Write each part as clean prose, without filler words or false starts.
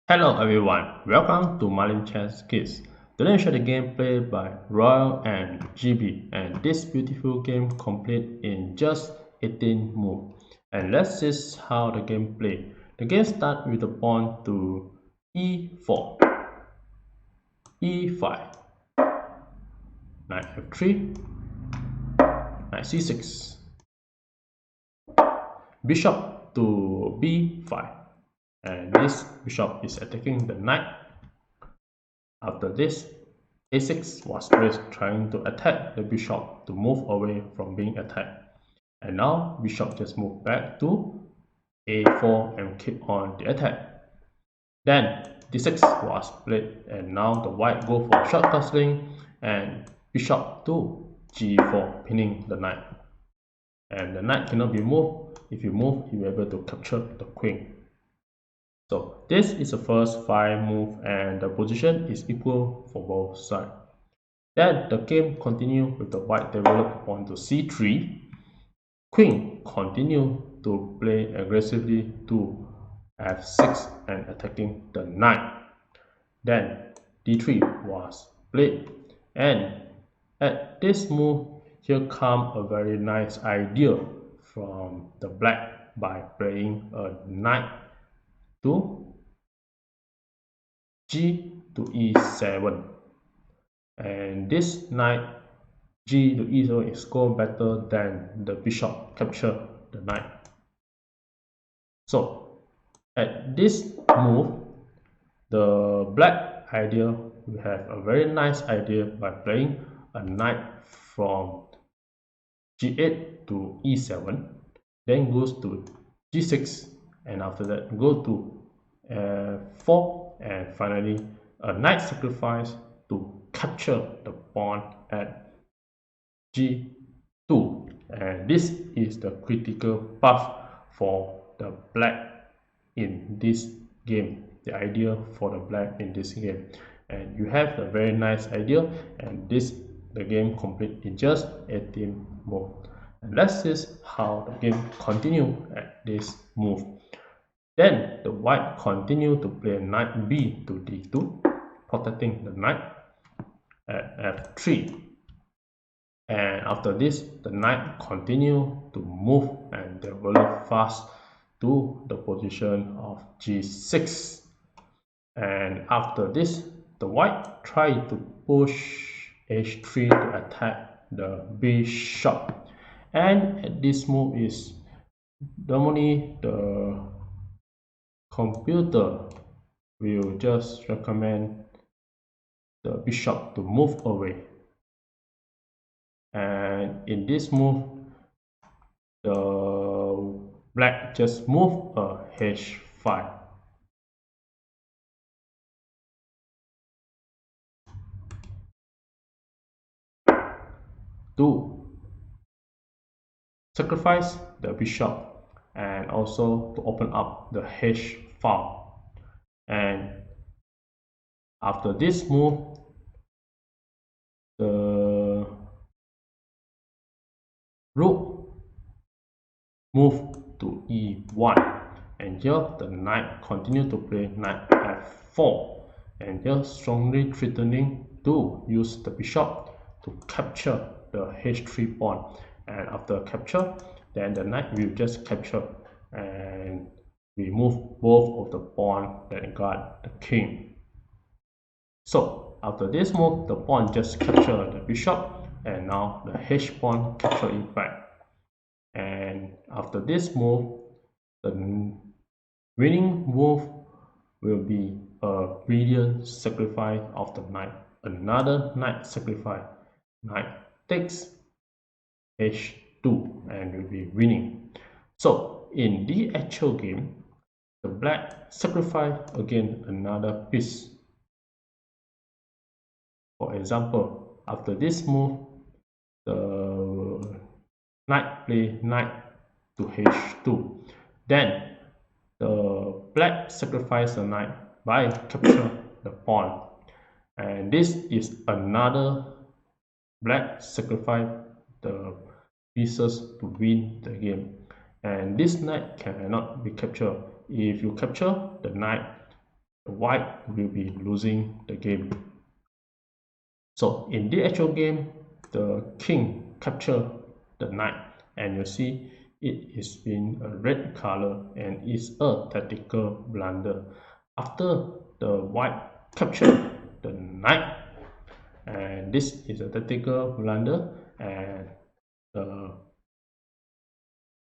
Hello everyone, welcome to Marlin Chess Kids. Today I show the gameplay by Roel and GB, and this beautiful game complete in just 18 moves. And let's see how the game play. The game starts with the pawn to e4, e5, knight f3, knight c6, bishop to b5, and this bishop is attacking the knight. After this, a6 was placed trying to attack the bishop to move away from being attacked. And now bishop just moved back to a4 and keep on the attack. Then d6 was played and now the white go for short castling and bishop to g4 pinning the knight. And the knight cannot be moved. If you move, you will be able to capture the queen. So this is the first 5 move and the position is equal for both sides. Then the game continues with the white develop pawn to c3. Queen continue to play aggressively to f6 and attacking the knight. Then d3 was played, and at this move here come a very nice idea from the black by playing a knight to g to e7, and this knight g to e7 is score better than the bishop capture the knight. So at this move, the black idea will have a very nice idea by playing a knight from g8 to e7, then goes to g6, and after that go to f4, and finally a knight sacrifice to capture the pawn at g2, and this is the critical path for the black in this game, the idea for the black in this game. And you have a very nice idea, and this the game complete in just 18 moves. And let's see how the game continue at this move. Then the white continue to play knight b to d2, protecting the knight at f3. And after this, the knight continue to move and develop fast to the position of g6. And after this, the white try to push h3 to attack the bishop. And at this move is normally the computer will just recommend the bishop to move away, and in this move the black just move a h5. To sacrifice the bishop and also to open up the h file. And after this move, the rook move to e1, and here the knight continue to play knight f4, and here strongly threatening to use the bishop to capture the h3 pawn. And after capture, then the knight will just capture and remove both of the pawn that guard the king. So after this move, the pawn just capture the bishop, and now the h pawn capture it back. And after this move, the winning move will be a brilliant sacrifice of the knight. Another knight sacrifice. Knight takes h2 and will be winning. So in the actual game, the black sacrifice again another piece. For example, after this move, the knight play knight to h2. Then the black sacrifice the knight by capture the pawn. And this is another black sacrifice the pieces to win the game. And this knight cannot be captured. If you capture the knight, the white will be losing the game. So in the actual game, the king captured the knight, and you see it is in a red color and is a tactical blunder. After the white captured the knight, and this is a tactical blunder, and the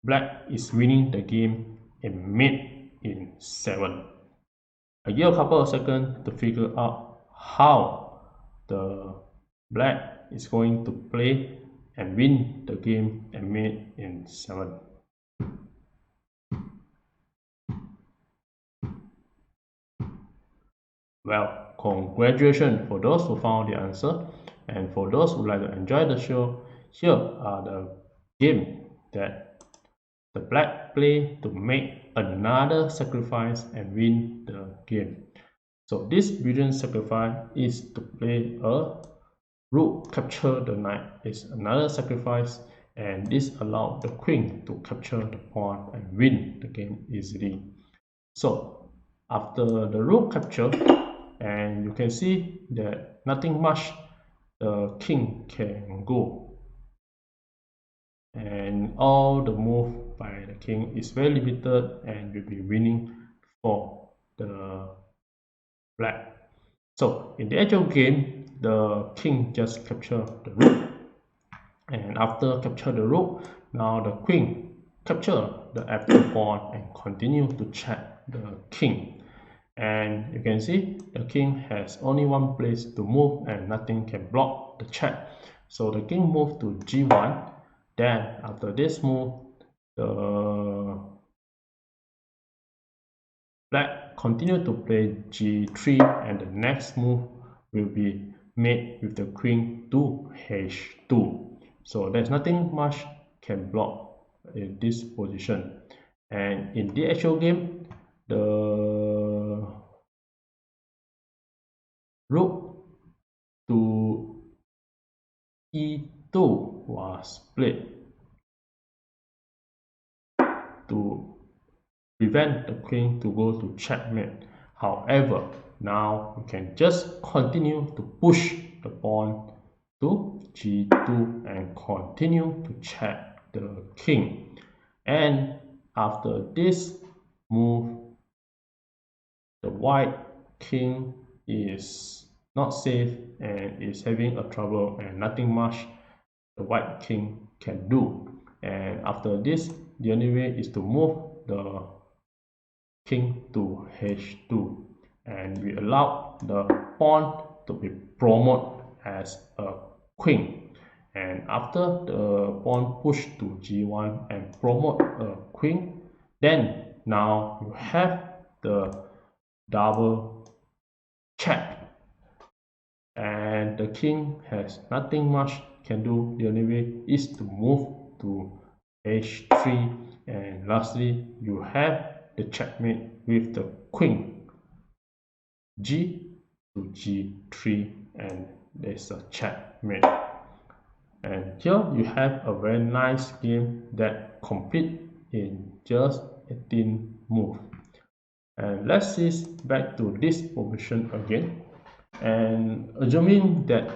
black is winning the game in mate in 7. I give a couple of seconds to figure out how the black is going to play and win the game and mate in 7. Well, congratulations for those who found the answer, and for those who like to enjoy the show, here are the game that the black play to make another sacrifice and win the game. So this brilliant sacrifice is to play a rook capture the knight is another sacrifice, and this allows the queen to capture the pawn and win the game easily. So after the rook capture, and you can see that nothing much the king can go, and all the move by the king is very limited and will be winning for the black. So in the actual game, the king just captured the rook, and after capture the rook, now the queen capture the f2 pawn and continue to check the king. And you can see the king has only one place to move and nothing can block the check. So the king moved to g1. Then after this move, the black continue to play g3, and the next move will be made with the queen to h2. So there's nothing much can block in this position. And in the actual game, the rook to e2 was played to prevent the queen to go to checkmate. However, now you can just continue to push the pawn to g2 and continue to check the king. And after this move, the white king is not safe and is having a trouble, and nothing much the white king can do. And after this, the only way is to move the king to h2, and we allow the pawn to be promoted as a queen. And after the pawn push to g1 and promote a queen, then now you have the double check, and the king has nothing much can do. The only way is to move to h3, and lastly you have the checkmate with the queen g to g3, and there's a checkmate. And here you have a very nice game that complete in just 18 moves. And let's see back to this position again, and assuming that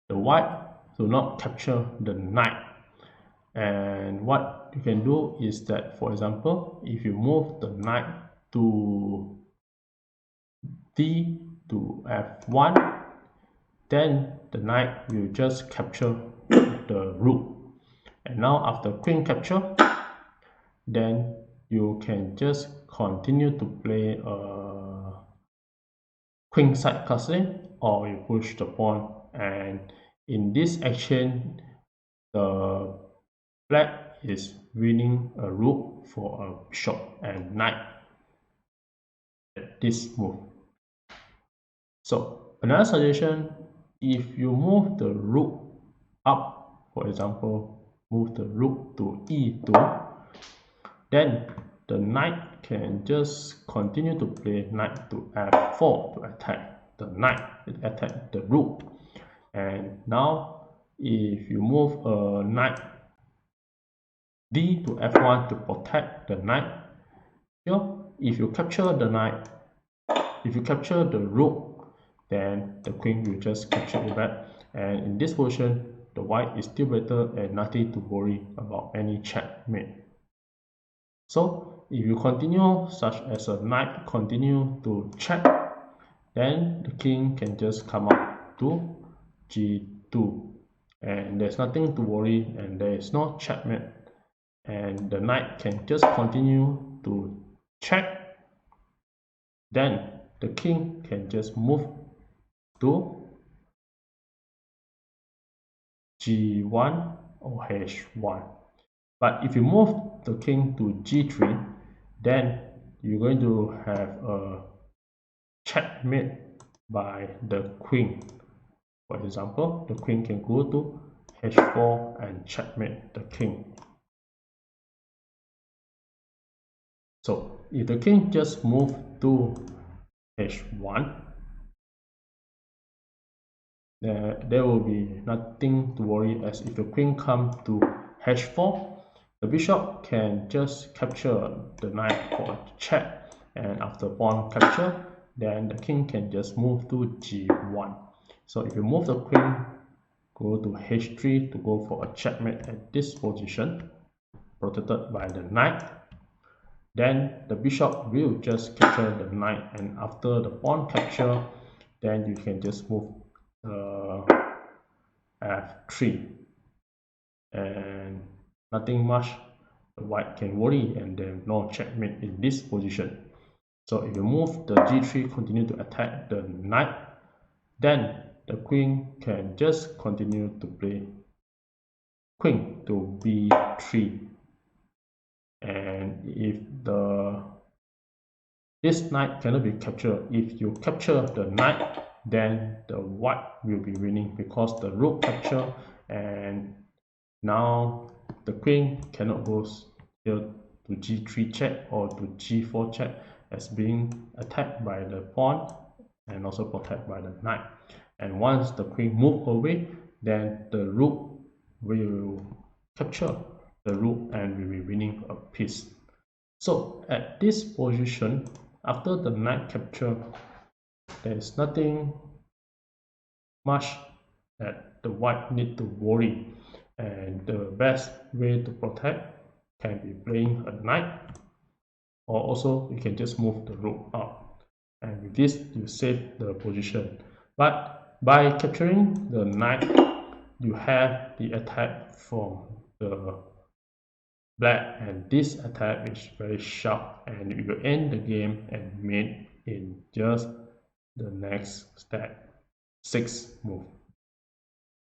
the white do not capture the knight, and what you can do is that, for example, if you move the knight to d to f1, then the knight will just capture the rook. And now after queen capture, then you can just continue to play a queen side castling, or you push the pawn. And in this action, the black is winning a rook for a bishop and knight at this move. So another suggestion, if you move the rook up, for example, move the rook to e2, then the knight can just continue to play knight to f4 to attack the knight, attack the rook. And now if you move a knight d to f1 to protect the knight, here if you capture the knight, if you capture the rook, then the queen will just capture it back, and in this position the white is still better and nothing to worry about any checkmate. So if you continue such as a knight continue to check, then the king can just come up to g2, and there's nothing to worry and there is no checkmate, and the knight can just continue to check. Then the king can just move to g1 or h1. But if you move the king to g3, then you're going to have a checkmate by the queen. For example, the queen can go to h4 and checkmate the king. So if the king just move to h1, there will be nothing to worry, as if the queen comes to h4, the bishop can just capture the knight for a check, and after pawn capture, then the king can just move to g1. So if you move the queen, go to h3 to go for a checkmate at this position, protected by the knight, then the bishop will just capture the knight, and after the pawn capture, then you can just move f3, and nothing much the white can worry, and then no checkmate in this position. So if you move the g3, continue to attack the knight, then the queen can just continue to play queen to b3, and if this knight cannot be captured, if you capture the knight, then the white will be winning because the rook capture, and now the queen cannot go here to g3 check or to g4 check, as being attacked by the pawn and also protected by the knight. And once the queen move away, then the rook will capture the rook and will be winning a piece. So at this position, after the knight capture, there is nothing much that the white need to worry, and the best way to protect can be playing a knight, or also you can just move the rook up, and with this you save the position. But by capturing the knight, you have the attack from the black, and this attack is very sharp, and you will end the game and mate in just the next step, 6 move.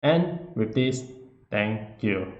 And with this, thank you.